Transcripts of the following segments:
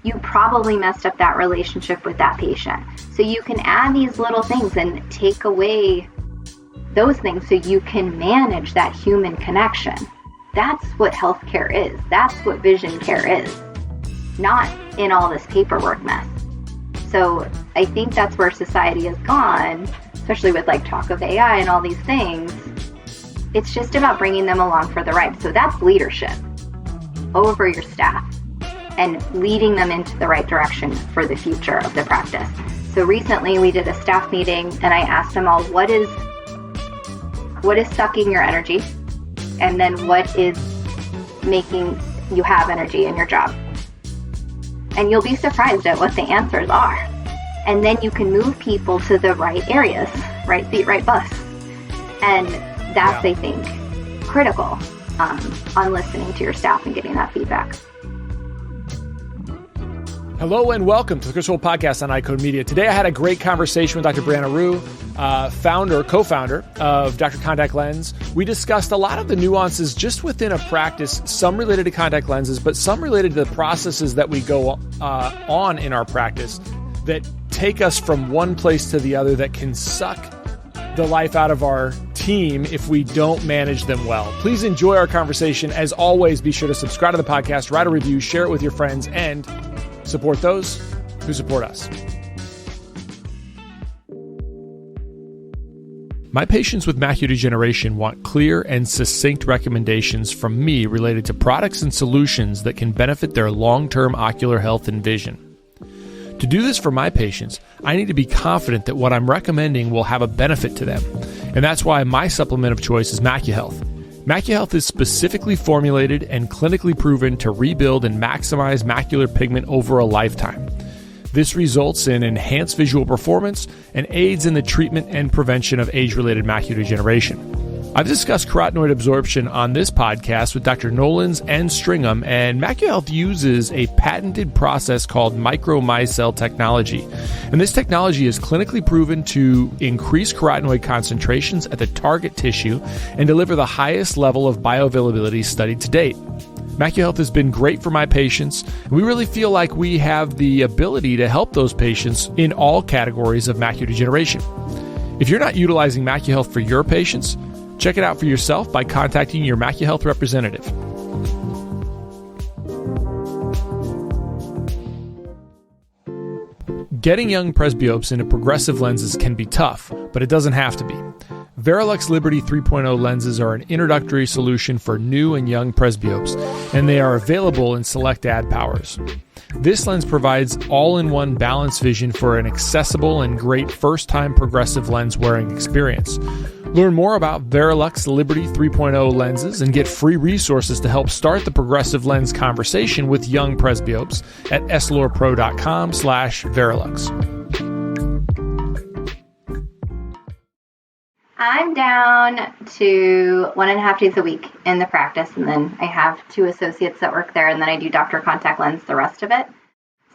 you probably messed up that relationship with that patient. So you can add these little things and take away those things so you can manage that human connection. That's what healthcare is. That's what vision care is, not in all this paperwork mess. So I think that's where society has gone, especially with like talk of AI and all these things. It's just about bringing them along for the ride. So that's leadership over your staff and leading them into the right direction for the future of the practice. So recently we did a staff meeting and I asked them all, what is sucking your energy? And then what is making you have energy in your job? And you'll be surprised at what the answers are. And then you can move people to the right areas, right seat, right bus. And that's, I think, critical on listening to your staff and getting that feedback. Hello and welcome to the Chris Wolfe podcast on iCode Media. Today I had a great conversation with Dr. Brianna Rhue, co-founder of Dr. Contact Lens. We discussed a lot of the nuances just within a practice, some related to contact lenses, but some related to the processes that we go on in our practice that take us from one place to the other that can suck the life out of our team if we don't manage them well. Please enjoy our conversation. As always, be sure to subscribe to the podcast, write a review, share it with your friends, and support those who support us. My patients with macular degeneration want clear and succinct recommendations from me related to products and solutions that can benefit their long-term ocular health and vision. To do this for my patients, I need to be confident that what I'm recommending will have a benefit to them. And that's why my supplement of choice is MacuHealth. MacuHealth is specifically formulated and clinically proven to rebuild and maximize macular pigment over a lifetime. This results in enhanced visual performance and aids in the treatment and prevention of age-related macular degeneration. I've discussed carotenoid absorption on this podcast with Dr. Nolans and Stringham, and MacuHealth uses a patented process called micromicelle technology. And this technology is clinically proven to increase carotenoid concentrations at the target tissue and deliver the highest level of bioavailability studied to date. MacuHealth has been great for my patients, and we really feel like we have the ability to help those patients in all categories of macular degeneration. If you're not utilizing MacuHealth for your patients, check it out for yourself by contacting your MacuHealth representative. Getting young presbyopes into progressive lenses can be tough, but it doesn't have to be. Verilux Liberty 3.0 lenses are an introductory solution for new and young presbyopes, and they are available in select ad powers. This lens provides all-in-one balanced vision for an accessible and great first-time progressive lens wearing experience. Learn more about Verilux Liberty 3.0 lenses and get free resources to help start the progressive lens conversation with young presbyopes at essilorpro.com/Verilux. I'm down to 1.5 days a week in the practice, and then I have 2 associates that work there, and then I do Dr. Contact Lens the rest of it.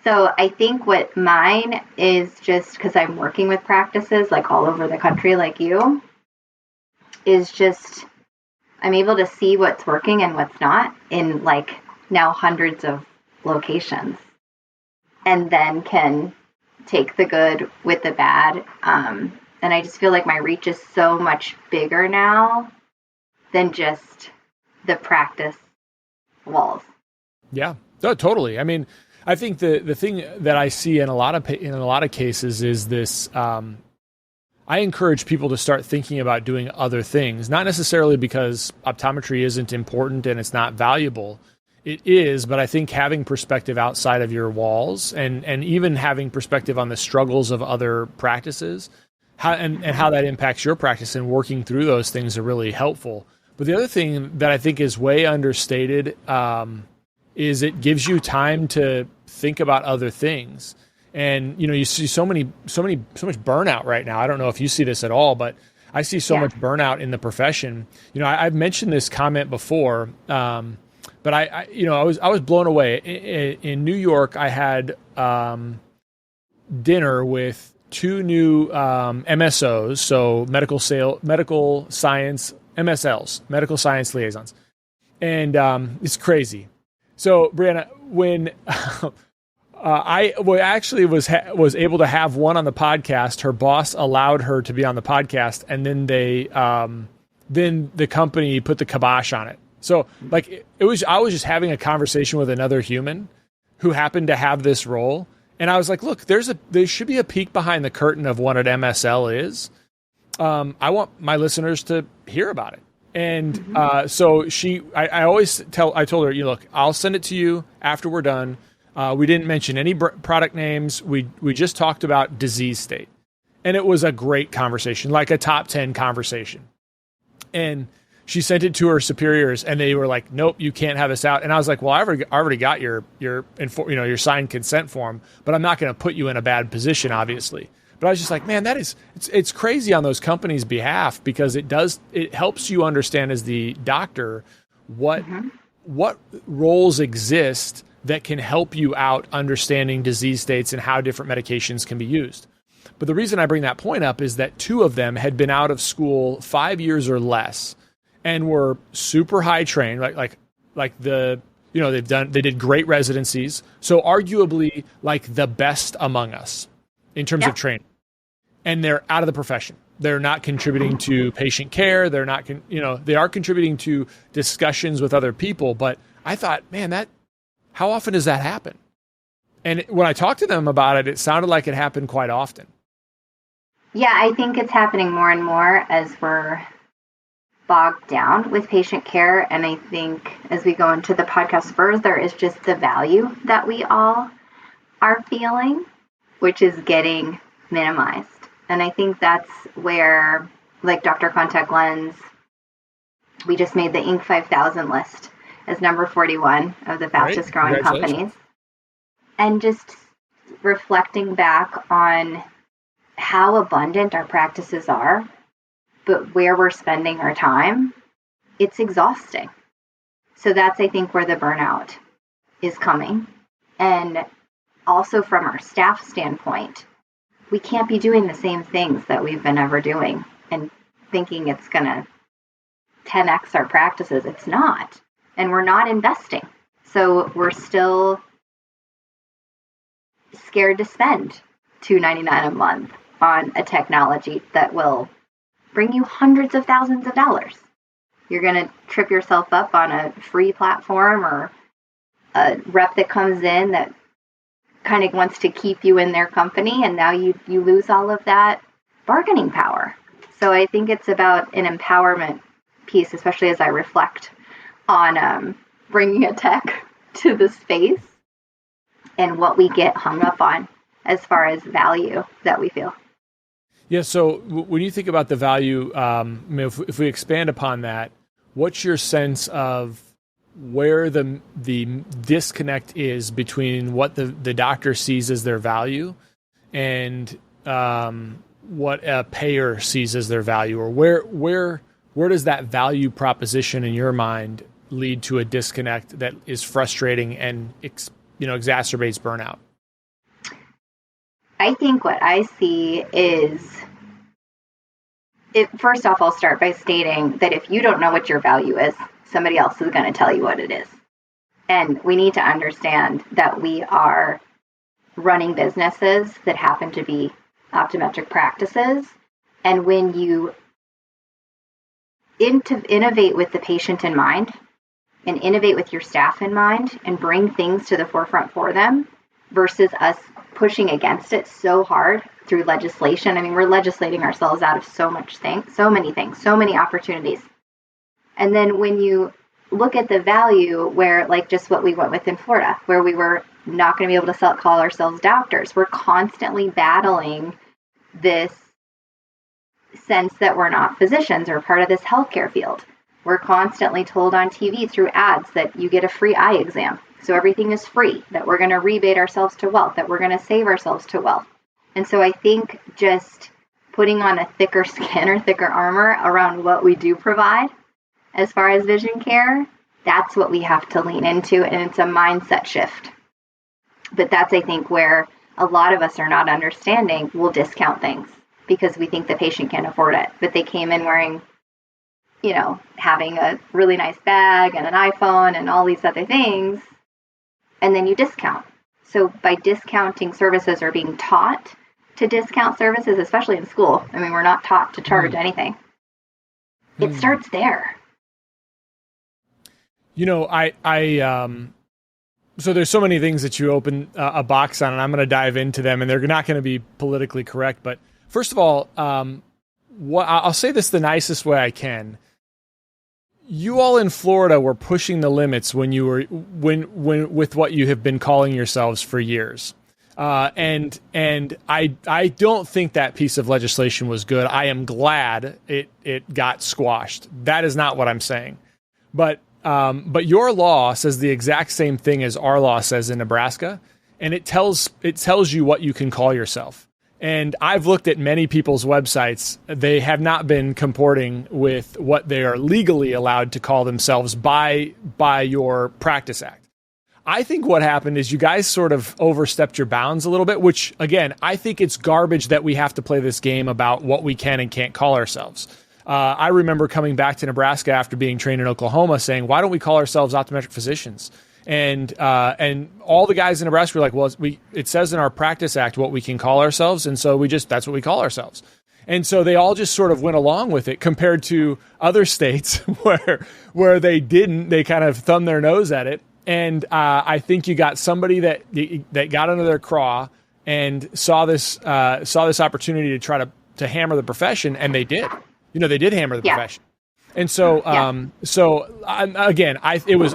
So I think what mine is, just because I'm working with practices like all over the country like you, is just I'm able to see what's working and what's not in like now hundreds of locations, and then can take the good with the bad. And I just feel like my reach is so much bigger now than just the practice walls. Yeah, no, totally. I mean, I think the thing that I see in a lot of cases is this. I encourage people to start thinking about doing other things, not necessarily because optometry isn't important and it's not valuable. It is, but I think having perspective outside of your walls and even having perspective on the struggles of other practices, how that impacts your practice and working through those things are really helpful. But the other thing that I think is way understated is it gives you time to think about other things. And, you know, you see so much burnout right now. I don't know if you see this at all, but I see so much burnout in the profession. You know, I've mentioned this comment before, but I was blown away. In New York, I had dinner with 2 new MSOs, so medical science MSLs, medical science liaisons, and it's crazy. So, Brianna, when I actually was able to have one on the podcast. Her boss allowed her to be on the podcast, and then then the company put the kibosh on it. So like I was just having a conversation with another human who happened to have this role, and I was like, look, there should be a peek behind the curtain of what an MSL is. I want my listeners to hear about it. And so I told her, look, I'll send it to you after we're done. We didn't mention any product names. We just talked about disease state. And it was a great conversation, like a top 10 conversation. And she sent it to her superiors, and they were like, nope, you can't have this out. And I was like, well, I already got your signed consent form, but I'm not going to put you in a bad position, obviously. But I was just like, man, it's crazy on those companies' behalf, because it helps you understand as the doctor what roles exist that can help you out understanding disease states and how different medications can be used. But the reason I bring that point up is that 2 of them had been out of school 5 years or less and were super high trained, they did great residencies. So arguably like the best among us in terms of training. And they're out of the profession. They're not contributing to patient care. They're not, they are contributing to discussions with other people. But I thought, man, how often does that happen? And when I talked to them about it, it sounded like it happened quite often. Yeah, I think it's happening more and more as we're bogged down with patient care. And I think as we go into the podcast further, is just the value that we all are feeling, which is getting minimized. And I think that's where, like Dr. Contact Lens, we just made the Inc. 5000 list as number 41 of the fastest growing companies. And just reflecting back on how abundant our practices are, but where we're spending our time, it's exhausting. So that's, I think, where the burnout is coming. And also from our staff standpoint, we can't be doing the same things that we've been ever doing and thinking it's going to 10x our practices. It's not. And we're not investing. So we're still scared to spend $299 a month on a technology that will bring you hundreds of thousands of dollars. You're going to trip yourself up on a free platform or a rep that comes in that kind of wants to keep you in their company, and now you lose all of that bargaining power. So I think it's about an empowerment piece, especially as I reflect on bringing a tech to the space and what we get hung up on as far as value that we feel. Yeah, so when you think about the value, if we expand upon that, what's your sense of where the disconnect is between what the doctor sees as their value and what a payer sees as their value, or where does that value proposition in your mind lead to a disconnect that is frustrating and exacerbates burnout? I think what I see is, first off, I'll start by stating that if you don't know what your value is, somebody else is going to tell you what it is. And we need to understand that we are running businesses that happen to be optometric practices. And when you innovate with the patient in mind and innovate with your staff in mind and bring things to the forefront for them versus us pushing against it so hard through legislation. I mean, we're legislating ourselves out of so many things, so many opportunities. And then when you look at the value where, like just what we went with in Florida, where we were not going to be able to call ourselves doctors, we're constantly battling this sense that we're not physicians or part of this healthcare field. We're constantly told on TV through ads that you get a free eye exam. So everything is free, that we're going to rebate ourselves to wealth, that we're going to save ourselves to wealth. And so I think just putting on a thicker skin or thicker armor around what we do provide as far as vision care, that's what we have to lean into. And it's a mindset shift. But that's, I think, where a lot of us are not understanding. We'll discount things because we think the patient can't afford it. But they came in wearing, having a really nice bag and an iPhone and all these other things. And then you discount. So by discounting services or being taught to discount services, especially in school, I mean, we're not taught to charge anything. It starts there. You know, so there's so many things that you open a box on, and I'm going to dive into them, and they're not going to be politically correct. But first of all, I'll say this the nicest way I can. You all in Florida were pushing the limits when with what you have been calling yourselves for years. And I don't think that piece of legislation was good. I am glad it got squashed. That is not what I'm saying. But your law says the exact same thing as our law says in Nebraska, and it tells you what you can call yourself. And I've looked at many people's websites. They have not been comporting with what they are legally allowed to call themselves by your Practice Act. I think what happened is you guys sort of overstepped your bounds a little bit, which, again, I think it's garbage that we have to play this game about what we can and can't call ourselves. I remember coming back to Nebraska after being trained in Oklahoma saying, why don't we call ourselves optometric physicians? And all the guys in Nebraska were like, well, it says in our Practice Act what we can call ourselves. And so that's what we call ourselves. And so they all just sort of went along with it compared to other states where they didn't, they kind of thumbed their nose at it. And I think you got somebody that got under their craw and saw this opportunity to try to hammer the profession. And they did, they did hammer the profession. And so,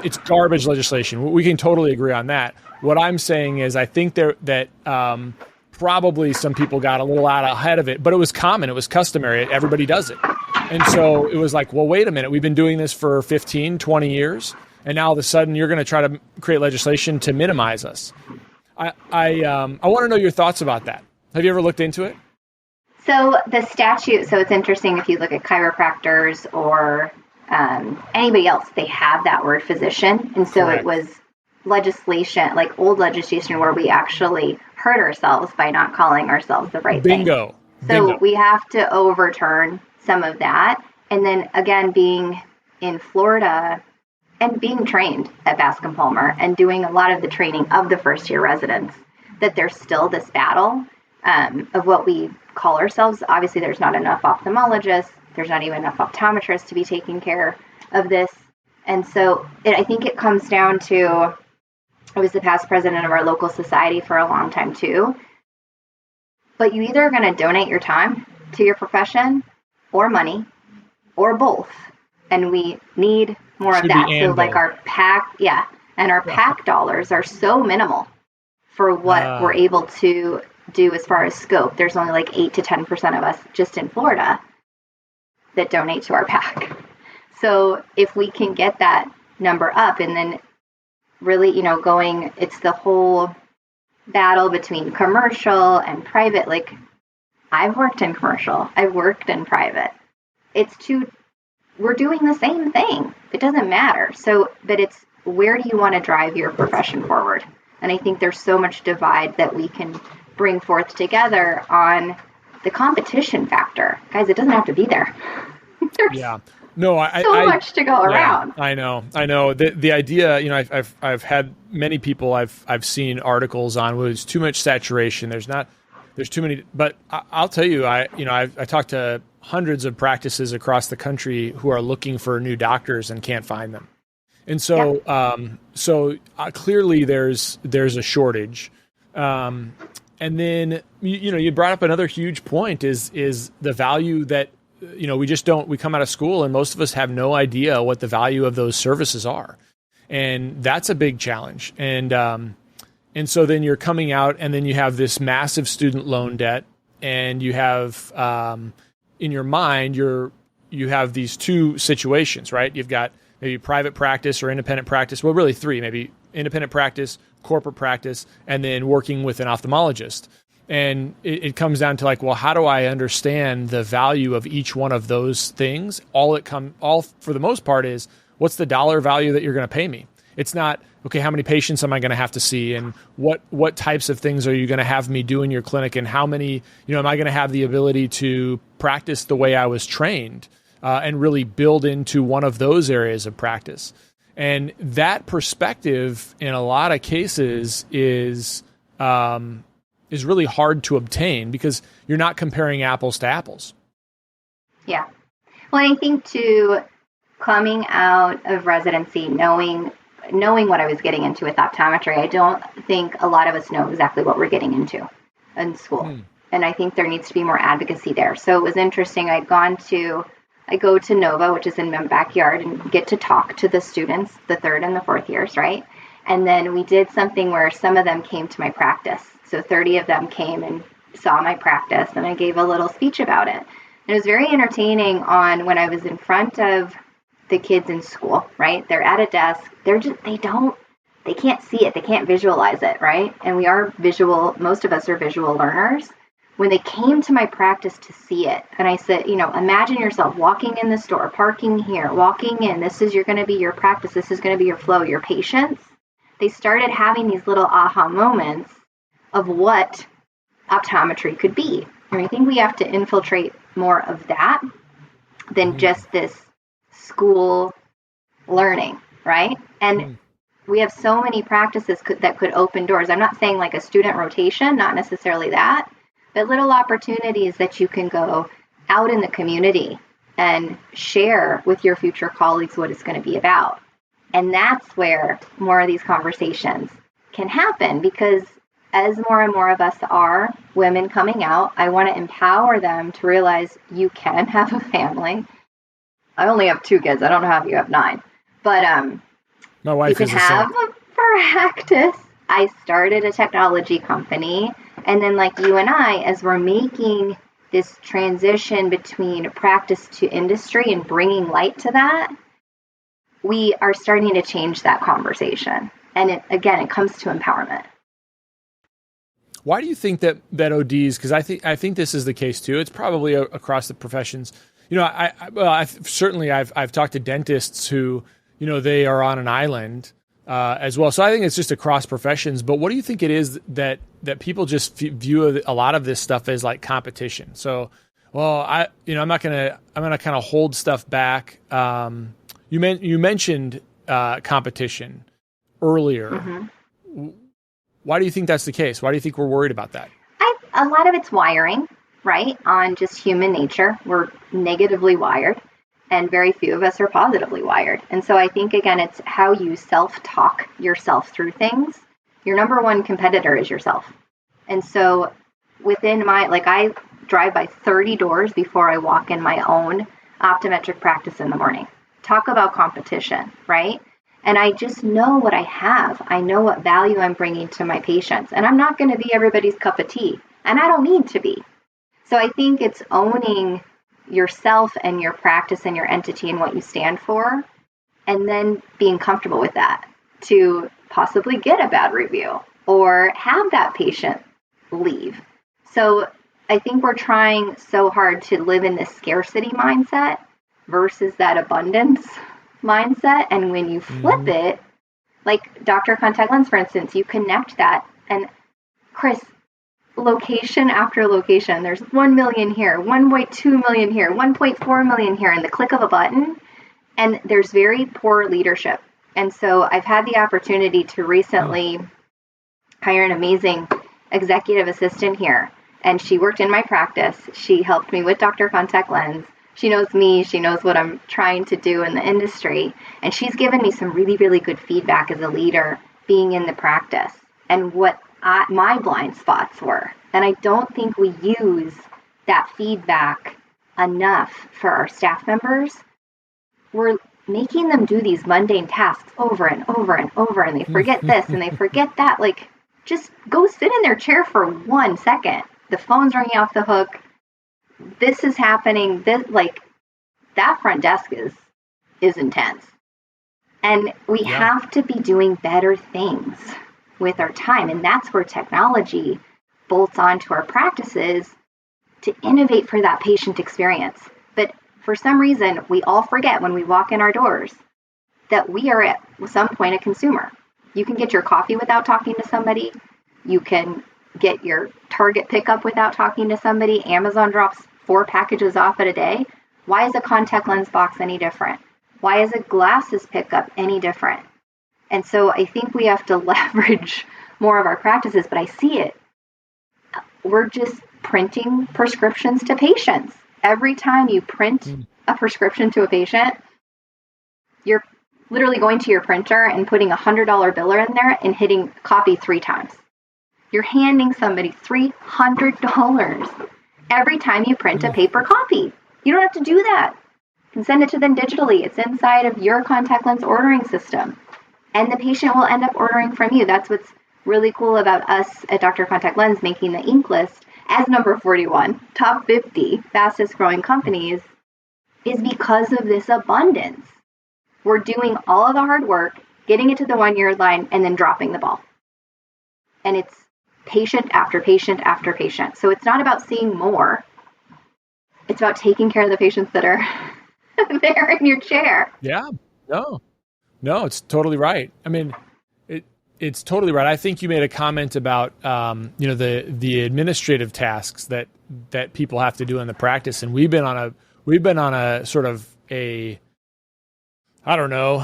it's garbage legislation. We can totally agree on that. What I'm saying is, I think that probably some people got a little out ahead of it, but it was common, it was customary, everybody does it. And so it was like, well, wait a minute, we've been doing this for 15, 20 years, and now all of a sudden you're going to try to create legislation to minimize us. I want to know your thoughts about that. Have you ever looked into it? So the statute, so it's interesting if you look at chiropractors or anybody else, they have that word physician. And so Correct. It was legislation, like old legislation, where we actually hurt ourselves by not calling ourselves the right thing. So Bingo. We have to overturn some of that. And then again, being in Florida and being trained at Bascom Palmer and doing a lot of the training of the first year residents, that there's still this battle of what we call ourselves. Obviously, there's not enough ophthalmologists. There's not even enough optometrists to be taking care of this. And so I think it comes down to, I was the past president of our local society for a long time too. But you either are going to donate your time to your profession or money or both. And we need more of that. So like our PAC, and our PAC dollars are so minimal for what we're able to do as far as scope. There's only like 8 to 10% of us just in Florida that donate to our PAC. So if we can get that number up and then really, going, it's the whole battle between commercial and private. Like I've worked in commercial, I've worked in private. We're doing the same thing. It doesn't matter. So, but it's where do you want to drive your profession forward? And I think there's so much divide that we can bring forth together on the competition factor. Guys, it doesn't have to be there. There's so much to go around. I know. The idea, I've had many people I've seen articles on where there's too much saturation. There's too many, but I'll tell you, I talked to hundreds of practices across the country who are looking for new doctors and can't find them. And so, clearly there's a shortage. And then, you brought up another huge point is the value that, we come out of school and most of us have no idea what the value of those services are. And that's a big challenge. And so then you're coming out and then you have this massive student loan debt and you have, in your mind, you have these two situations, right? You've got maybe private practice or independent practice. Well, really three, maybe independent practice, corporate practice, and then working with an ophthalmologist. And it comes down to like, well, how do I understand the value of each one of those things? All for the most part is, what's the dollar value that you're going to pay me? It's not, okay, how many patients am I going to have to see? And what types of things are you going to have me do in your clinic? And how many, am I going to have the ability to practice the way I was trained and really build into one of those areas of practice? And that perspective in a lot of cases is really hard to obtain because you're not comparing apples to apples. Yeah. Well, I think too, coming out of residency, knowing what I was getting into with optometry, I don't think a lot of us know exactly what we're getting into in school. And I think there needs to be more advocacy there. So it was interesting. I go to Nova, which is in my backyard, and get to talk to the students, the third and the fourth years, right? And then we did something where some of them came to my practice. So 30 of them came and saw my practice, and I gave a little speech about it. And it was very entertaining on when I was in front of the kids in school, right? They're at a desk. They can't see it. They can't visualize it, right? And most of us are visual learners. When they came to my practice to see it, and I said, imagine yourself walking in the store, parking here, walking in. This is going to be your practice. This is going to be your flow, your patience. They started having these little aha moments of what optometry could be. And I think we have to infiltrate more of that than just this school learning, right? And we have so many practices that could open doors. I'm not saying like a student rotation, not necessarily that, but little opportunities that you can go out in the community and share with your future colleagues what it's going to be about. And that's where more of these conversations can happen, because as more and more of us are women coming out, I want to empower them to realize you can have a family. I only have 2 kids. I don't know how you have 9. But my wife you can have a practice. I started a technology company. And then like you and I, as we're making this transition between practice to industry and bringing light to that, we are starting to change that conversation. And it comes to empowerment. Why do you think that ODs, because I think this is the case too, it's probably across the professions. I've talked to dentists who, they are on an island as well. So I think it's just across professions. But what do you think it is that people just view a lot of this stuff as like competition? So, I'm not gonna kind of hold stuff back. You mentioned competition earlier. Mm-hmm. Why do you think that's the case? Why do you think we're worried about that? A lot of it's wiring, right? On just human nature. We're negatively wired, and very few of us are positively wired. And so I think, again, it's how you self-talk yourself through things. Your number one competitor is yourself. And so within I drive by 30 doors before I walk in my own optometric practice in the morning. Talk about competition, right? And I just know what I have. I know what value I'm bringing to my patients. And I'm not going to be everybody's cup of tea. And I don't need to be. So I think it's owning yourself and your practice and your entity and what you stand for, and then being comfortable with that to possibly get a bad review or have that patient leave. So I think we're trying so hard to live in this scarcity mindset versus that abundance mindset. And when you flip it, like Dr. Contact Lens, for instance, you connect that. And Chris, location after location, there's 1 million here, 1.2 million here, 1.4 million here in the click of a button. And there's very poor leadership. And so I've had the opportunity to recently hire an amazing executive assistant here. And she worked in my practice. She helped me with Dr. Contact Lens. She knows me. She knows what I'm trying to do in the industry. And she's given me some really, really good feedback as a leader being in the practice and what my blind spots were. And I don't think we use that feedback enough for our staff members. We're making them do these mundane tasks over and over and over, and they forget this and they forget that. Like, just go sit in their chair for 1 second. The phone's ringing off the hook. This is happening. That front desk is intense. And we have to be doing better things with our time. And that's where technology bolts onto our practices to innovate for that patient experience. But for some reason, we all forget when we walk in our doors that we are at some point a consumer. You can get your coffee without talking to somebody. You can get your Target pickup without talking to somebody. Amazon drops 4 packages off at a day. Why is a contact lens box any different? Why is a glasses pickup any different? And so I think we have to leverage more of our practices, but I see it. We're just printing prescriptions to patients. Every time you print a prescription to a patient, you're literally going to your printer and putting a $100 biller in there and hitting copy 3 times. You're handing somebody $300 every time you print a paper copy. You don't have to do that. You can send it to them digitally. It's inside of your contact lens ordering system. And the patient will end up ordering from you. That's what's really cool about us at Dr. Contact Lens making the Inc. list as number 41, top 50 fastest growing companies, is because of this abundance. We're doing all of the hard work, getting it to the 1-yard line, and then dropping the ball. And it's patient after patient after patient. So it's not about seeing more. It's about taking care of the patients that are there in your chair. Yeah, no, it's totally right. I mean, it's totally right. I think you made a comment about, the administrative tasks that people have to do in the practice. And we've been on a sort of a, I don't know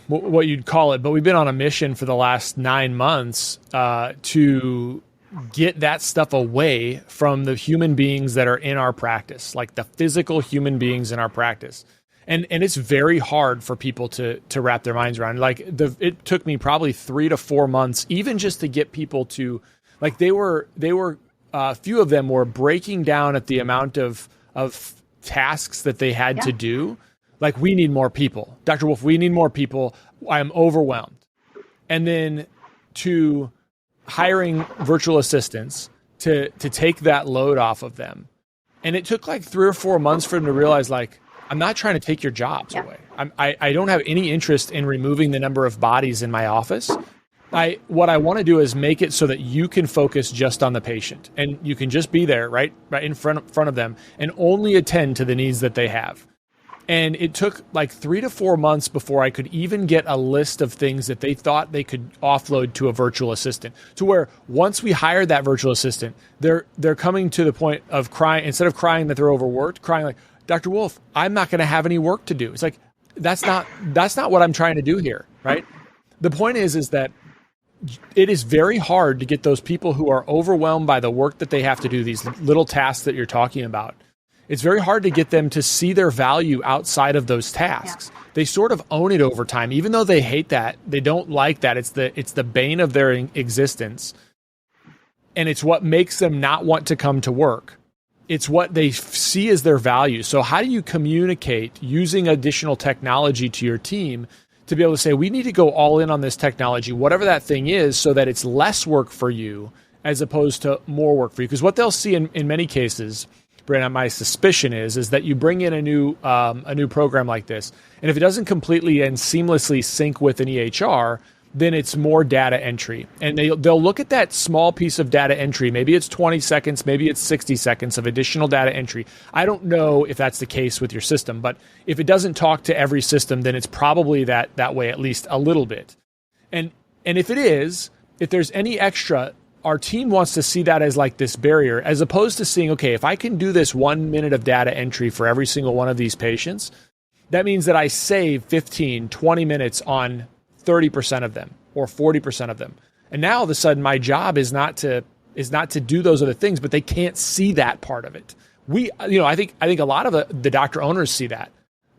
what you'd call it, but we've been on a mission for the last 9 months to get that stuff away from the human beings that are in our practice, like the physical human beings in our practice. And it's very hard for people to wrap their minds around. Like it took me probably 3 to 4 months, even just to get people to, like they were a few of them were breaking down at the amount of tasks that they had to do. Like, we need more people. Dr. Wolfe, we need more people. I'm overwhelmed. And then to hiring virtual assistants to take that load off of them. And it took like 3 or 4 months for them to realize, like, I'm not trying to take your jobs away. I don't have any interest in removing the number of bodies in my office. What I want to do is make it so that you can focus just on the patient and you can just be there right in front of them and only attend to the needs that they have. And it took like 3 to 4 months before I could even get a list of things that they thought they could offload to a virtual assistant, to where once we hired that virtual assistant, they're coming to the point of crying, instead of crying that they're overworked, crying like, Dr. Wolfe, I'm not going to have any work to do. It's like, that's not what I'm trying to do here, right? The point is that it is very hard to get those people who are overwhelmed by the work that they have to do, these little tasks that you're talking about. It's very hard to get them to see their value outside of those tasks. Yeah. They sort of own it over time, even though they hate that. They don't like that. It's the bane of their existence. And it's what makes them not want to come to work. It's what they see as their value. So how do you communicate using additional technology to your team to be able to say, we need to go all in on this technology, whatever that thing is, so that it's less work for you as opposed to more work for you? Because what they'll see in many cases, Brianna, my suspicion is that you bring in a new program like this, and if it doesn't completely and seamlessly sync with an EHR, then it's more data entry. And they'll look at that small piece of data entry. Maybe it's 20 seconds, maybe it's 60 seconds of additional data entry. I don't know if that's the case with your system, but if it doesn't talk to every system, then it's probably that way, at least a little bit. And if it is, if there's any extra, our team wants to see that as like this barrier, as opposed to seeing, okay, if I can do this 1 minute of data entry for every single one of these patients, that means that I save 15, 20 minutes on 30% of them or 40% of them. And now all of a sudden my job is not to do those other things, but they can't see that part of it. I think a lot of the doctor owners see that,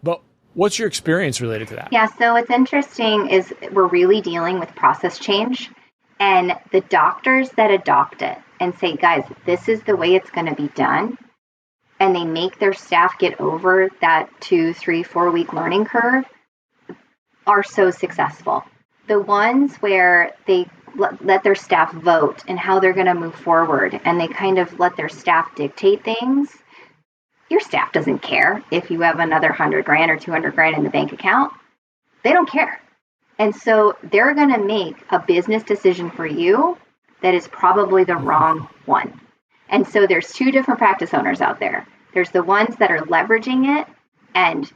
but what's your experience related to that? Yeah. So what's interesting is we're really dealing with process change, and the doctors that adopt it and say, guys, this is the way it's going to be done, and they make their staff get over that 2, 3, 4 week learning curve, are so successful. The ones where they let their staff vote and how they're going to move forward, and they kind of let their staff dictate things, your staff doesn't care if you have another $100,000 or $200,000 in the bank account. They don't care. And so they're going to make a business decision for you that is probably the wrong one. And so there's 2 different practice owners out there. There's the ones that are leveraging it and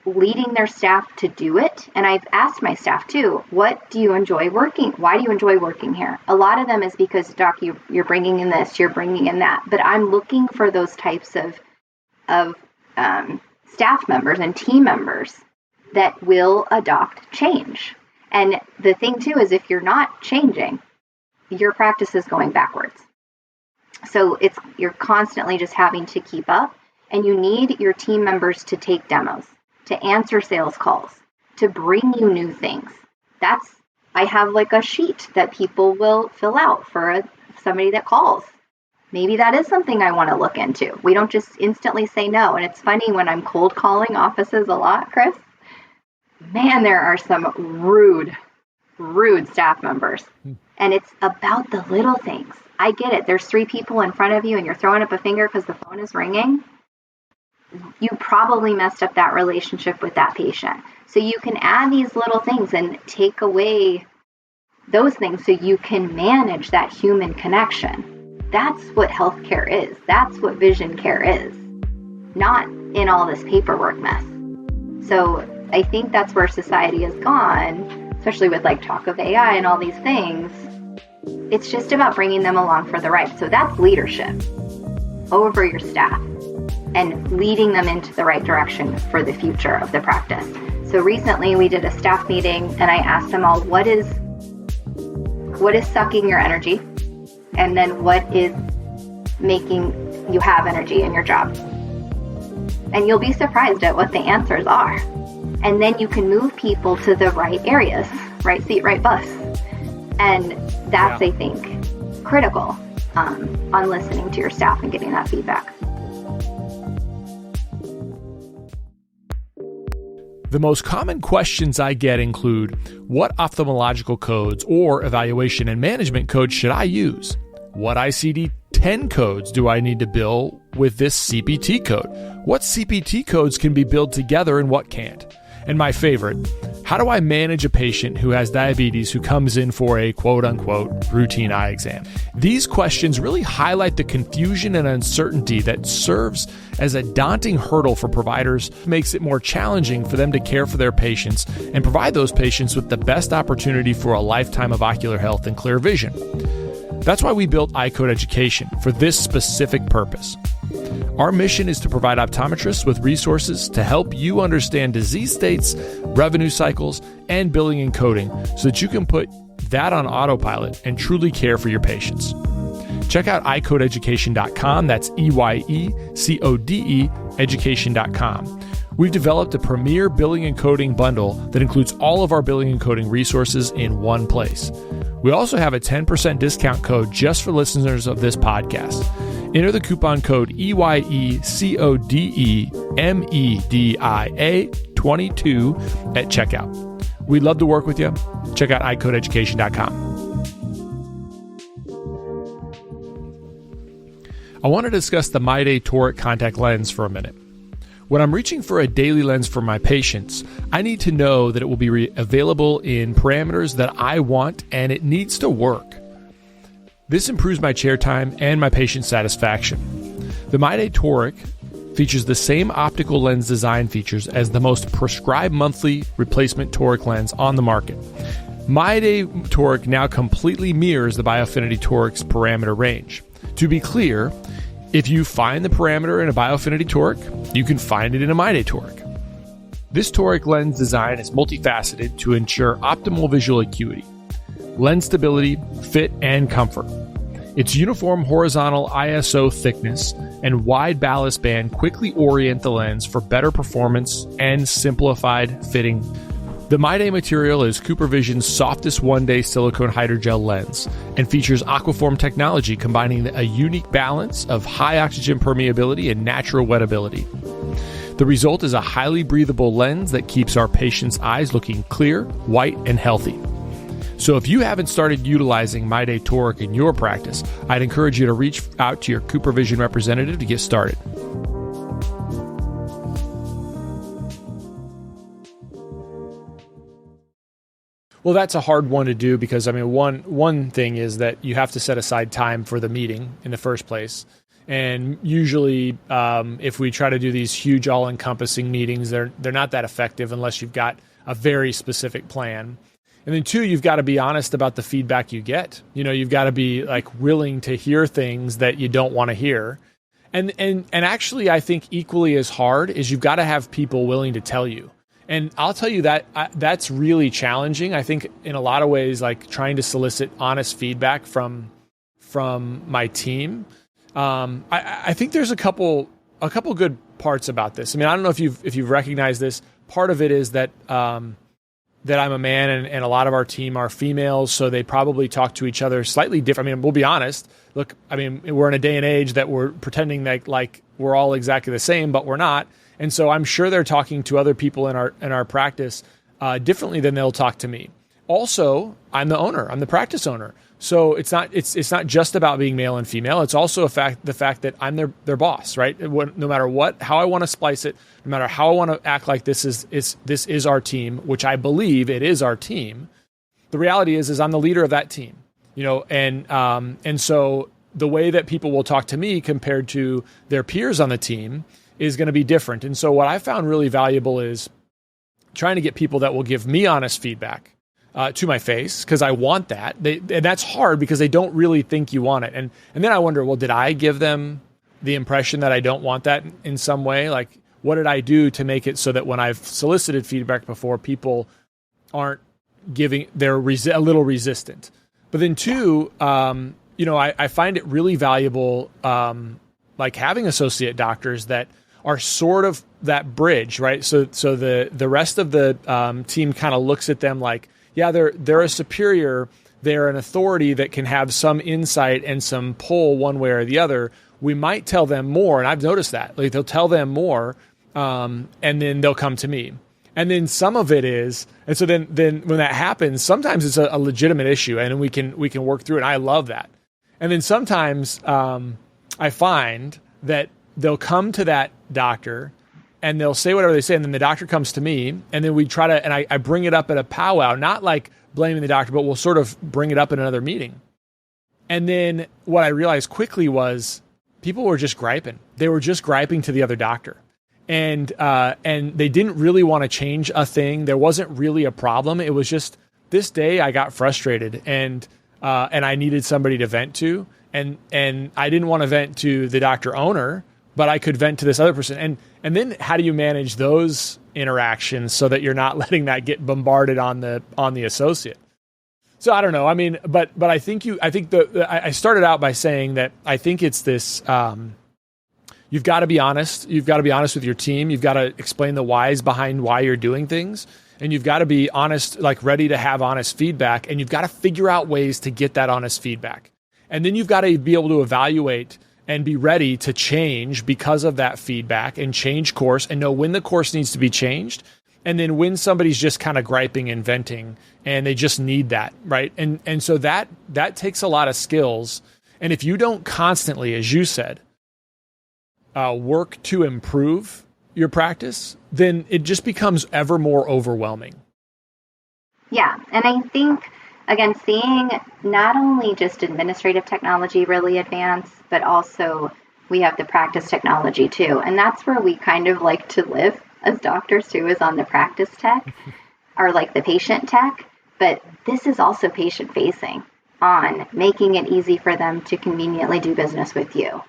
leading their staff to do it. And I've asked my staff too, what do you enjoy working? Why do you enjoy working here? A lot of them is because, Doc, you're bringing in this, you're bringing in that. But I'm looking for those types of staff members and team members that will adopt change. And the thing too is if you're not changing, your practice is going backwards. So you're constantly just having to keep up, and you need your team members to take demos, to answer sales calls, to bring you new things. I have like a sheet that people will fill out for somebody that calls. Maybe that is something I want to look into. We don't just instantly say no. And it's funny when I'm cold calling offices a lot, Chris, man, there are some rude staff members. And it's about the little things. I get it. There's 3 people in front of you and you're throwing up a finger because the phone is ringing. You probably messed up that relationship with that patient. So you can add these little things and take away those things so you can manage that human connection. That's what healthcare is. That's what vision care is. Not in all this paperwork mess. So I think that's where society has gone, especially with like talk of AI and all these things. It's just about bringing them along for the ride. So that's leadership over your staff and leading them into the right direction for the future of the practice. So recently we did a staff meeting and I asked them all, what is sucking your energy? And then what is making you have energy in your job? And you'll be surprised at what the answers are. And then you can move people to the right areas, right seat, right bus. And that's, I think, critical on listening to your staff and getting that feedback. The most common questions I get include, what ophthalmological codes or evaluation and management codes should I use? What ICD-10 codes do I need to bill with this CPT code? What CPT codes can be billed together and what can't? And my favorite, how do I manage a patient who has diabetes who comes in for a quote-unquote routine eye exam? These questions really highlight the confusion and uncertainty that serves as a daunting hurdle for providers, makes it more challenging for them to care for their patients and provide those patients with the best opportunity for a lifetime of ocular health and clear vision. That's why we built iCode Education for this specific purpose. Our mission is to provide optometrists with resources to help you understand disease states, revenue cycles, and billing and coding so that you can put that on autopilot and truly care for your patients. Check out eyecodeeducation.com. That's EYECODE education.com. We've developed a premier billing and coding bundle that includes all of our billing and coding resources in one place. We also have a 10% discount code just for listeners of this podcast. Enter the coupon code EYECODEMEDIA22 at checkout. We'd love to work with you. Check out eyecodeeducation.com. I want to discuss the MyDay toric contact lens for a minute. When I'm reaching for a daily lens for my patients, I need to know that it will be available in parameters that I want and it needs to work. This improves my chair time and my patient satisfaction. The MyDay toric features the same optical lens design features as the most prescribed monthly replacement toric lens on the market. MyDay toric now completely mirrors the Biofinity toric's parameter range. To be clear, if you find the parameter in a Biofinity toric, you can find it in a MyDay toric. This toric lens design is multifaceted to ensure optimal visual acuity, lens stability, fit, and comfort. Its uniform horizontal ISO thickness and wide ballast band quickly orient the lens for better performance and simplified fitting. The MyDay material is CooperVision's softest one-day silicone hydrogel lens and features Aquaform technology combining a unique balance of high oxygen permeability and natural wettability. The result is a highly breathable lens that keeps our patients' eyes looking clear, white, and healthy. So if you haven't started utilizing MyDay toric in your practice, I'd encourage you to reach out to your CooperVision representative to get started. Well, that's a hard one to do because, I mean, one thing is that you have to set aside time for the meeting in the first place. And usually, if we try to do these huge all-encompassing meetings, they're not that effective unless you've got a very specific plan. And then 2, you've got to be honest about the feedback you get. You know, you've got to be like willing to hear things that you don't want to hear. And actually, I think equally as hard is you've got to have people willing to tell you. And I'll tell you that that's really challenging. I think in a lot of ways, like trying to solicit honest feedback from my team. I think there's a couple good parts about this. I mean, I don't know if you've recognized this. Part of it is that that I'm a man and a lot of our team are females, so they probably talk to each other slightly different. I mean, we'll be honest. Look, I mean, we're in a day and age that we're pretending that like we're all exactly the same, but we're not. And so I'm sure they're talking to other people in our practice differently than they'll talk to me. Also, I'm the owner. I'm the practice owner. So it's not just about being male and female. It's also the fact that I'm their boss, right? No matter how I want to splice it, no matter how I want to act like this is our team, which I believe it is our team. The reality is I'm the leader of that team, and so the way that people will talk to me compared to their peers on the team is going to be different. And so what I found really valuable is trying to get people that will give me honest feedback to my face, because I want that. And that's hard because they don't really think you want it. And then I wonder, well, did I give them the impression that I don't want that in some way? Like, what did I do to make it so that when I've solicited feedback before, people aren't giving, they're a little resistant. But then two, I find it really valuable, like having associate doctors that are sort of that bridge, right? So the rest of the team kind of looks at them like, yeah, they're a superior, they're an authority that can have some insight and some pull one way or the other. We might tell them more, and I've noticed that. Like they'll tell them more, and then they'll come to me. And then some of it is, and so then when that happens, sometimes it's a legitimate issue, and we can work through it. And I love that. And then sometimes I find that they'll come to that doctor and they'll say whatever they say, and then the doctor comes to me, and then we try to, and I bring it up at a powwow, not like blaming the doctor, but we'll sort of bring it up in another meeting. And then what I realized quickly was people were just griping. They were just griping to the other doctor. And they didn't really want to change a thing. There wasn't really a problem. It was just this day I got frustrated and I needed somebody to vent to. And I didn't want to vent to the doctor owner, but I could vent to this other person. And then how do you manage those interactions so that you're not letting that get bombarded on the associate? So I don't know. I mean, but I think I started out by saying that I think it's this, you've got to be honest. You've got to be honest with your team. You've got to explain the whys behind why you're doing things. And you've got to be honest, like ready to have honest feedback. And you've got to figure out ways to get that honest feedback. And then you've got to be able to evaluate and be ready to change because of that feedback and change course and know when the course needs to be changed. And then when somebody's just kind of griping and venting and they just need that, right? And so that takes a lot of skills. And if you don't constantly, as you said, work to improve your practice, then it just becomes ever more overwhelming. Yeah. And I think, again, seeing not only just administrative technology really advance, but also we have the practice technology too. And that's where we kind of like to live as doctors too, is on the practice tech or like the patient tech. But this is also patient facing on making it easy for them to conveniently do business with you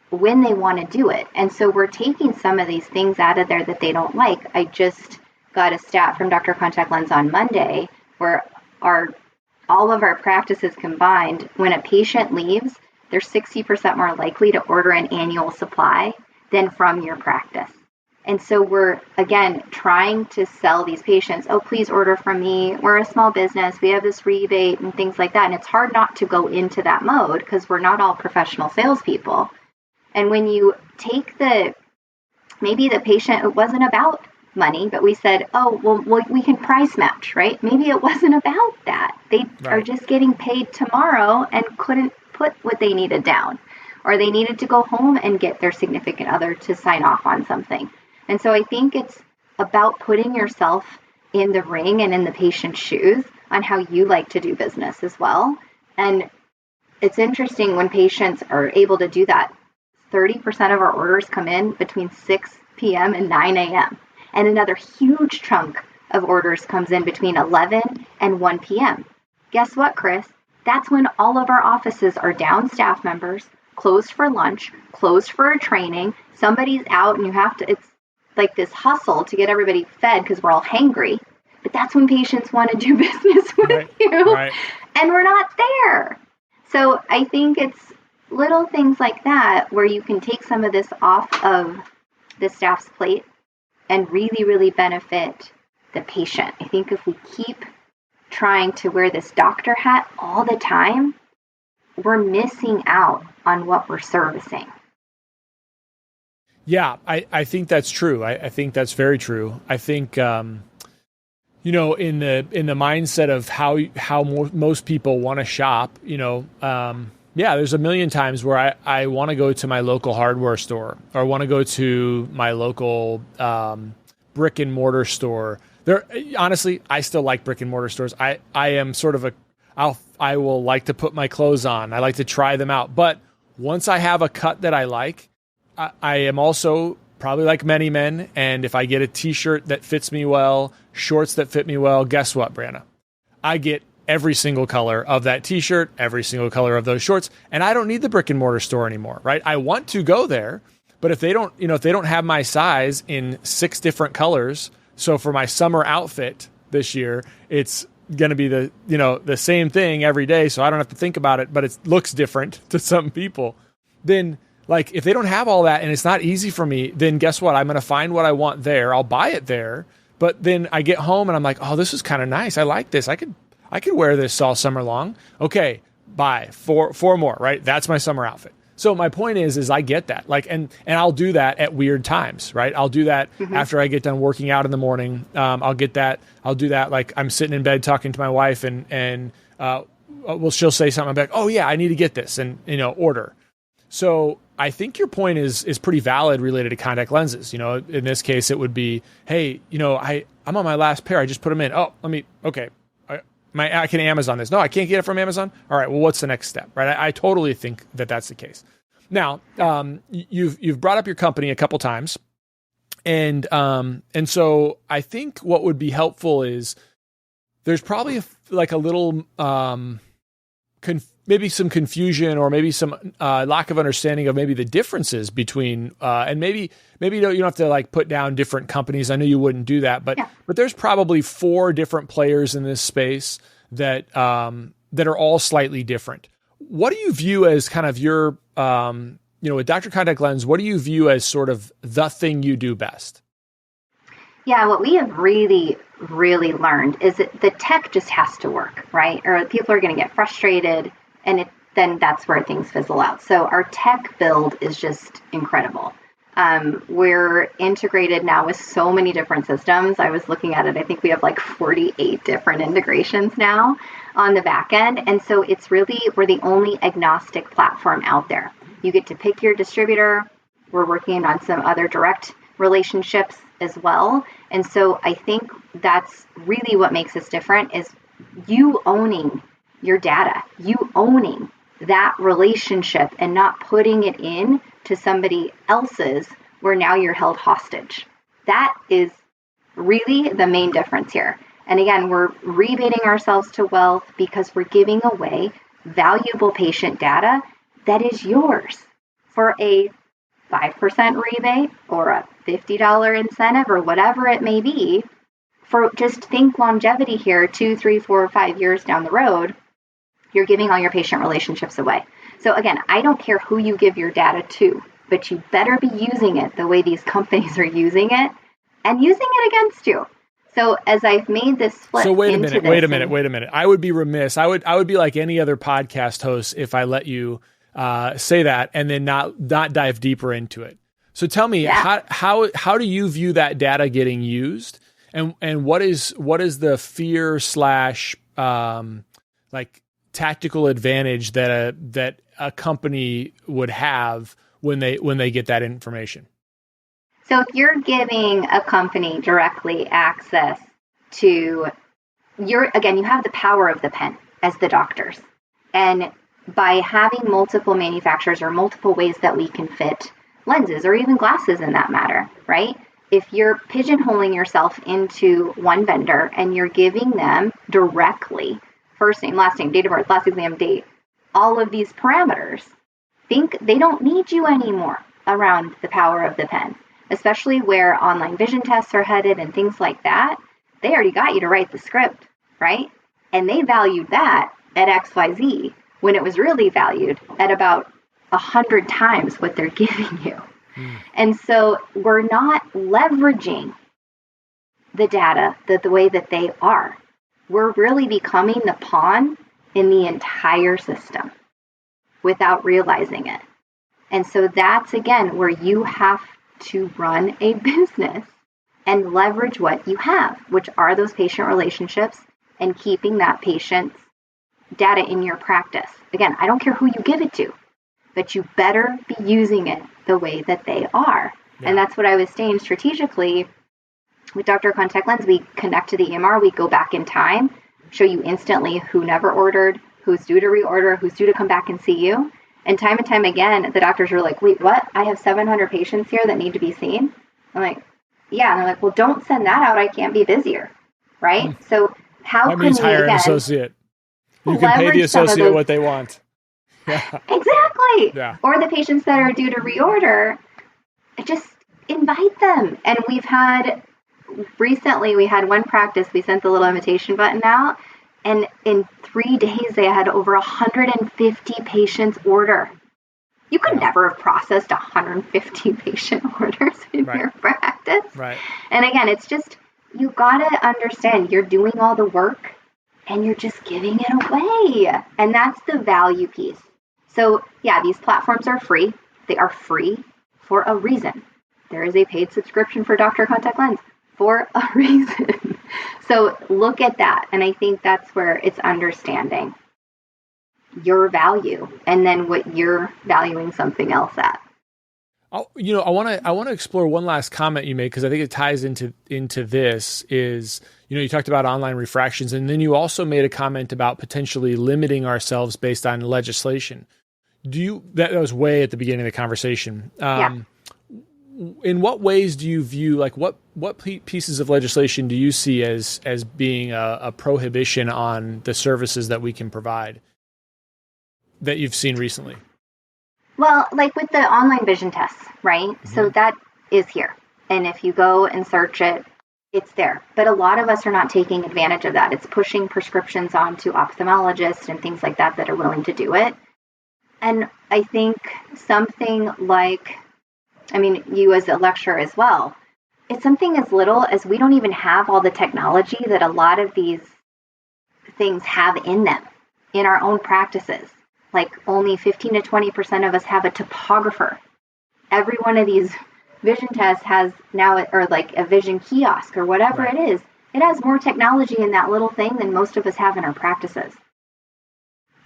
when they want to do it. And so we're taking some of these things out of there that they don't like. I just got a stat from Dr. Contact Lens on Monday where all of our practices combined, when a patient leaves, they're 60% more likely to order an annual supply than from your practice. And so we're, again, trying to sell these patients, oh, please order from me. We're a small business. We have this rebate and things like that. And it's hard not to go into that mode because we're not all professional salespeople. And when you take maybe the patient, it wasn't about money, but we said, oh, well, we can price match, right? Maybe it wasn't about that. They are just getting paid tomorrow and couldn't put what they needed down, or they needed to go home and get their significant other to sign off on something. And so I think it's about putting yourself in the ring and in the patient's shoes on how you like to do business as well. And it's interesting when patients are able to do that. 30% of our orders come in between 6 p.m. and 9 a.m. And another huge chunk of orders comes in between 11 and 1 p.m. Guess what, Chris? That's when all of our offices are down staff members, closed for lunch, closed for a training. Somebody's out and like this hustle to get everybody fed because we're all hangry. But that's when patients want to do business with you. Right. And we're not there. So I think it's little things like that where you can take some of this off of the staff's plate and really, really benefit the patient. I think if we keep trying to wear this doctor hat all the time, we're missing out on what we're servicing. Yeah, I think that's true. I think that's very true. I think, in the mindset of how most people want to shop, there's a million times where I want to go to my local hardware store or want to go to my local brick and mortar store. Honestly, I still like brick and mortar stores. I am sort of I will like to put my clothes on. I like to try them out. But once I have a cut that I like, I am also probably like many men. And if I get a t-shirt that fits me well, shorts that fit me well, guess what, Brianna? I get every single color of that t-shirt, every single color of those shorts. And I don't need the brick and mortar store anymore, right? I want to go there, but if they don't have my size in 6 different colors, so for my summer outfit this year, it's going to be the same thing every day. So I don't have to think about it, but it looks different to some people. Then like if they don't have all that and it's not easy for me, then guess what? I'm going to find what I want there. I'll buy it there. But then I get home and I'm like, oh, this is kind of nice. I like this. I could wear this all summer long. Okay, buy 4 more, right? That's my summer outfit. So my point is I get that. Like, and I'll do that at weird times, right? I'll do that after I get done working out in the morning. I'll do that. Like I'm sitting in bed talking to my wife and she'll say something. I'm like, oh yeah, I need to get this and, order. So I think your point is pretty valid related to contact lenses. In this case, it would be, hey, I'm on my last pair. I just put them in. Oh, I can Amazon this. No, I can't get it from Amazon. All right. Well, what's the next step? Right. I totally think that that's the case. Now, you've brought up your company a couple times, and so I think what would be helpful is there's probably a little maybe some confusion or maybe some lack of understanding of maybe the differences between and maybe you don't have to like put down different companies. I know you wouldn't do that, but there's probably 4 different players in this space that are all slightly different. What do you view as kind of your with Dr. Contact Lens? What do you view as sort of the thing you do best? Yeah, what we have really, really learned is that the tech just has to work, right? Or people are going to get frustrated, and then that's where things fizzle out. So our tech build is just incredible. We're integrated now with so many different systems. I was looking at it. I think we have like 48 different integrations now on the back end. And so we're the only agnostic platform out there. You get to pick your distributor. We're working on some other direct relationships as well. And so I think that's really what makes us different is you owning your data, you owning that relationship and not putting it in to somebody else's where now you're held hostage. That is really the main difference here. And again, we're rebating ourselves to wealth because we're giving away valuable patient data that is yours for a 5% rebate or a $50 incentive or whatever it may be. For just think longevity here, 2, 3, 4, 5 years down the road, you're giving all your patient relationships away. So again, I don't care who you give your data to, but you better be using it the way these companies are using it and using it against you. So as I've made this flip. So wait a minute. I would be remiss. I would be like any other podcast host if I let you say that and then not dive deeper into it. So tell me, how do you view that data getting used, and what is the fear / like tactical advantage that a company would have when they get that information? So if you're giving a company directly access to you have the power of the pen as the doctors. And by having multiple manufacturers or multiple ways that we can fit lenses or even glasses in that matter, right? If you're pigeonholing yourself into one vendor and you're giving them directly first name, last name, date of birth, last exam date, all of these parameters, think they don't need you anymore around the power of the pen. especially where online vision tests are headed and things like that. They already got you to write the script, right? And they valued that at XYZ when it was really valued at about 100 times what they're giving you. And so we're not leveraging the data the way that they are. We're really becoming the pawn in the entire system without realizing it. And so that's, again, where you have to run a business and leverage what you have, which are those patient relationships and keeping that patient's data in your practice. Again, I don't care who you give it to, but you better be using it the way that they are. Yeah. And that's what I was saying strategically. With Dr. Contact Lens, we connect to the EMR, we go back in time, show you instantly who never ordered, who's due to reorder, who's due to come back and see you. And time again, the doctors are like, wait, what? I have 700 patients here that need to be seen? I'm like, yeah. And they're like, well, don't send that out. I can't be busier, right? So how that can we, hire again, an associate. You can pay the associate what they want. Yeah. Exactly. Yeah. Or the patients that are due to reorder, just invite them. And recently we had one practice, we sent the little invitation button out, and in 3 days they had over 150 patients order. You could never have processed 150 patient orders in your practice. Right. And again, it's just, you gotta understand you're doing all the work and you're just giving it away. And that's the value piece. So yeah, these platforms are free. They are free for a reason. There is a paid subscription for Dr. Contact Lens for a reason. So look at that. And I think that's where it's understanding your value and then what you're valuing something else at. I want to explore one last comment you made, because I think it ties into this is, you talked about online refractions, and then you also made a comment about potentially limiting ourselves based on legislation. That was way at the beginning of the conversation. In what ways do you view, like what pieces of legislation do you see as being a prohibition on the services that we can provide that you've seen recently? Well, like with the online vision tests, right? Mm-hmm. So that is here. And if you go and search it, it's there. But a lot of us are not taking advantage of that. It's pushing prescriptions onto ophthalmologists and things like that are willing to do it. And I think something like, you as a lecturer as well, it's something as little as we don't even have all the technology that a lot of these things have in them in our own practices. Like only 15 to 20% of us have a topographer. Every one of these vision tests has now, or like a vision kiosk or whatever it is, it has more technology in that little thing than most of us have in our practices.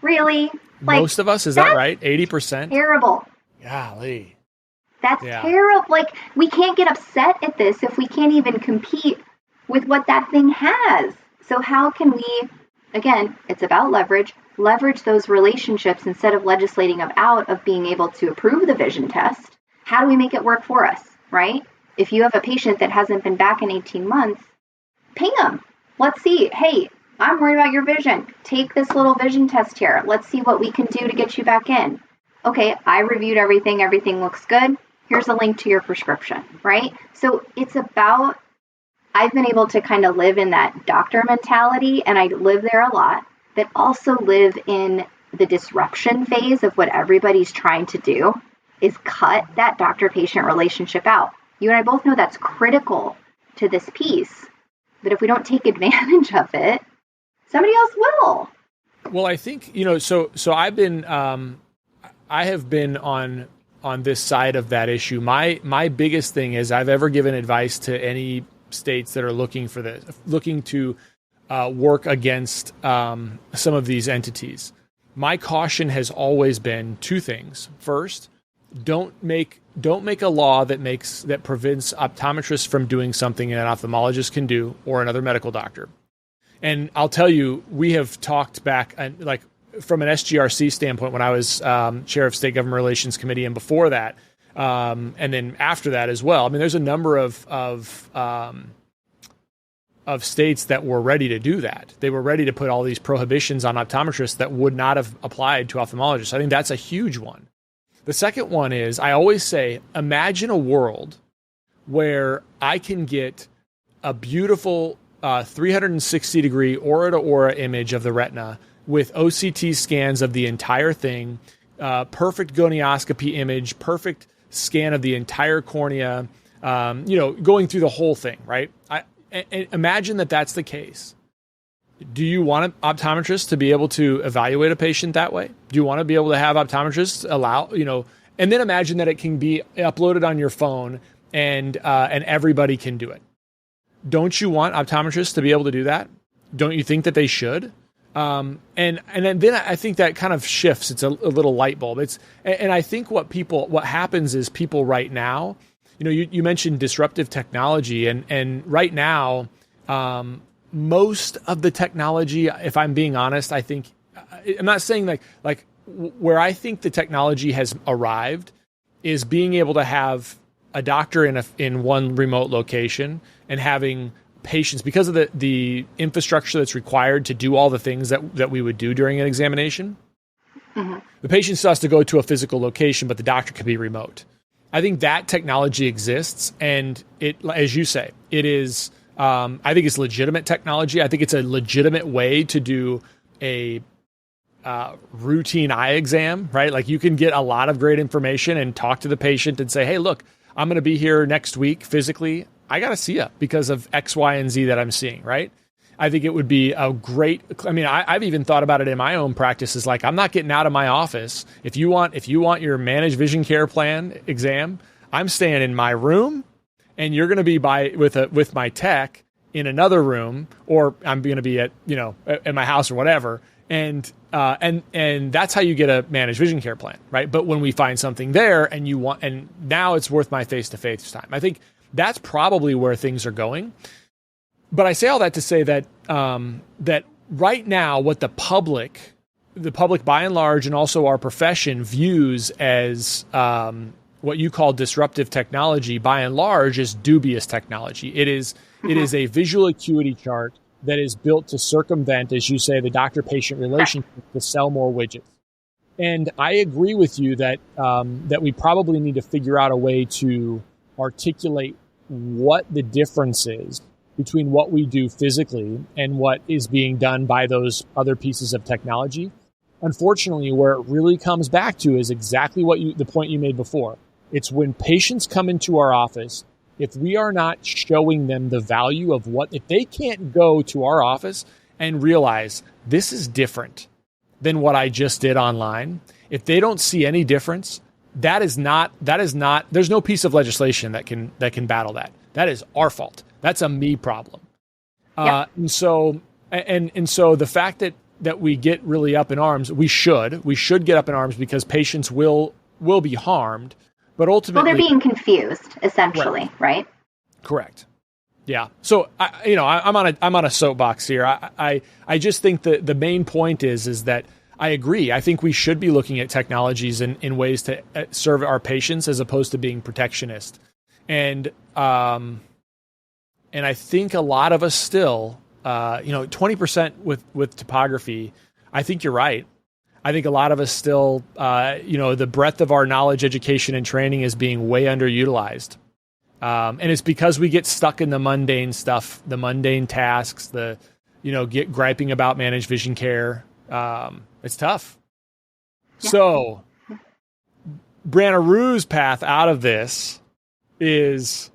Really? Most of us? Is that right? 80%? Terrible. Golly. That's terrible. Like, we can't get upset at this if we can't even compete with what that thing has. So how can we, again, it's about leverage those relationships instead of legislating out of being able to approve the vision test. How do we make it work for us, right? If you have a patient that hasn't been back in 18 months, ping them. Let's see. Hey, I'm worried about your vision. Take this little vision test here. Let's see what we can do to get you back in. Okay, I reviewed everything. Everything looks good. Here's a link to your prescription, right? So it's about, I've been able to kind of live in that doctor mentality, and I live there a lot, but also live in the disruption phase of what everybody's trying to do is cut that doctor-patient relationship out. You and I both know that's critical to this piece, but if we don't take advantage of it, somebody else will. Well, I think, so I've been, I have been on this side of that issue. My biggest thing is I've ever given advice to any states that are looking to work against some of these entities. My caution has always been two things. First, don't make a law that prevents optometrists from doing something an ophthalmologist can do or another medical doctor. And I'll tell you, we have talked back like from an SGRC standpoint when I was chair of State Government Relations Committee, and before that, and then after that as well. There's a number of states that were ready to do that. They were ready to put all these prohibitions on optometrists that would not have applied to ophthalmologists. I think that's a huge one. The second one is, I always say, imagine a world where I can get a beautiful 360 degree aura to aura image of the retina with OCT scans of the entire thing, perfect gonioscopy image, perfect scan of the entire cornea, going through the whole thing, right? Imagine that that's the case. Do you want an optometrist to be able to evaluate a patient that way? Do you want to be able to have optometrists allow, and then imagine that it can be uploaded on your phone and everybody can do it. Don't you want optometrists to be able to do that? Don't you think that they should? And then I think that kind of shifts. It's a little light bulb. And I think what happens is people right now, you mentioned disruptive technology and right now, most of the technology, if I'm being honest, I think, I'm not saying like where I think the technology has arrived is being able to have a doctor in one remote location and having patients, because of the infrastructure that's required to do all the things that we would do during an examination. Mm-hmm. The patient still has to go to a physical location, but the doctor can be remote. I think that technology exists, and it, as you say, it is. I think it's legitimate technology. I think it's a legitimate way to do a routine eye exam, right? Like you can get a lot of great information and talk to the patient and say, hey, look, I'm going to be here next week physically. I got to see you because of X, Y, and Z that I'm seeing, right? I think it would be a great, I've even thought about it in my own practices. Like I'm not getting out of my office. If you want your managed vision care plan exam, I'm staying in my room and you're going to be with my tech in another room, or I'm going to be at my house or whatever. And that's how you get a managed vision care plan, right? But when we find something there and now it's worth my face-to-face time. I think that's probably where things are going. But I say all that to say that that right now, what the public by and large, and also our profession views as what you call disruptive technology, by and large, is dubious technology. It is a visual acuity chart that is built to circumvent, as you say, the doctor-patient relationship to sell more widgets. And I agree with you that we probably need to figure out a way to articulate what the difference is between what we do physically and what is being done by those other pieces of technology. Unfortunately, where it really comes back to is exactly the point you made before. It's when patients come into our office, if we are not showing them the value of if they can't go to our office and realize this is different than what I just did online, if they don't see any difference, there's no piece of legislation that can battle that. That is our fault. That's a me problem. Yeah. And so the fact that we get really up in arms, we should get up in arms because patients will be harmed, but ultimately they're being confused essentially, right? Correct. Yeah. So I'm on a soapbox here. I just think that the main point is that I agree. I think we should be looking at technologies in ways to serve our patients as opposed to being protectionist. And I think a lot of us still, 20% with topography, I think you're right. I think a lot of us still, the breadth of our knowledge, education, and training is being way underutilized. And it's because we get stuck in the mundane stuff, the mundane tasks, get griping about managed vision care. It's tough. Yeah. So Brianna Rhue's path out of this is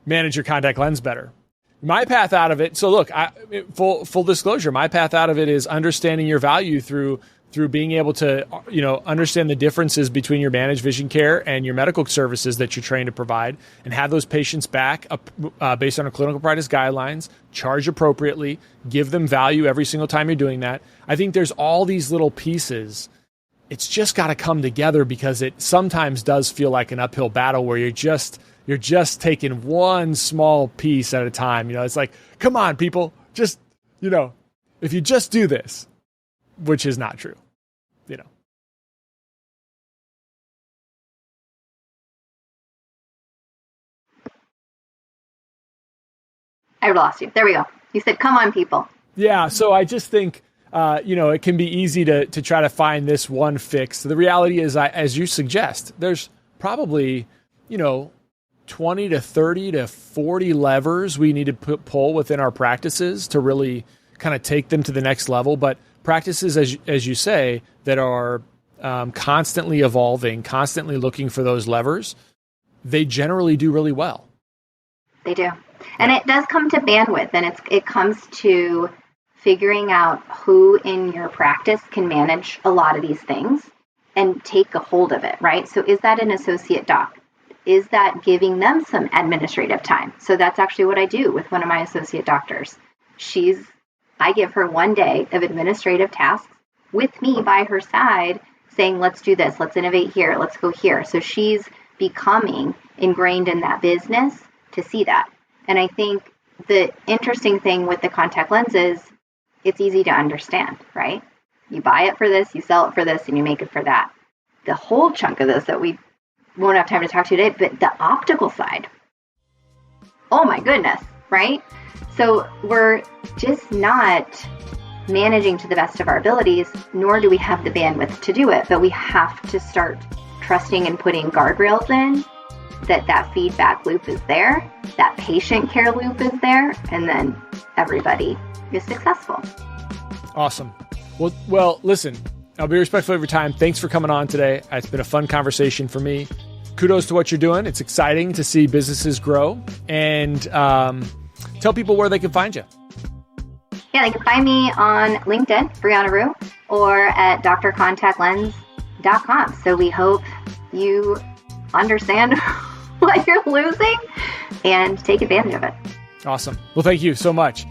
manage your contact lens better. My path out of it. So look, full disclosure, my path out of it is understanding your value through being able to, understand the differences between your managed vision care and your medical services that you're trained to provide, and have those patients back based on our clinical practice guidelines, charge appropriately, give them value every single time you're doing that. I think there's all these little pieces. It's just got to come together because it sometimes does feel like an uphill battle where you're just taking one small piece at a time. It's like, come on, people, just, if you just do this, which is not true, I lost you. There we go. You said, come on, people. Yeah. So I just think, it can be easy to try to find this one fix. The reality is, as you suggest, there's probably, 20 20 to 30 to 40 levers we need to pull within our practices to really kind of take them to the next level. But practices, as you say, that are constantly evolving, constantly looking for those levers, they generally do really well. They do. And it does come to bandwidth, and it comes to figuring out who in your practice can manage a lot of these things and take a hold of it, right? So is that an associate doc? Is that giving them some administrative time? So that's actually what I do with one of my associate doctors. I give her 1 day of administrative tasks with me by her side saying, let's do this, let's innovate here, let's go here. So she's becoming ingrained in that business to see that. And I think the interesting thing with the contact lenses, it's easy to understand, right? You buy it for this, you sell it for this, and you make it for that. The whole chunk of this that we won't have time to talk to today, but the optical side, oh my goodness, right? So we're just not managing to the best of our abilities, nor do we have the bandwidth to do it, but we have to start trusting and putting guardrails in, that feedback loop is there, that patient care loop is there, and then everybody is successful. Awesome. Well, listen, I'll be respectful of your time. Thanks for coming on today. It's been a fun conversation for me. Kudos to what you're doing. It's exciting to see businesses grow. And tell people where they can find you. Yeah, they can find me on LinkedIn, Brianna Rhue, or at drcontactlens.com. So we hope you understand what you're losing and take advantage of it. Awesome. Well, thank you so much.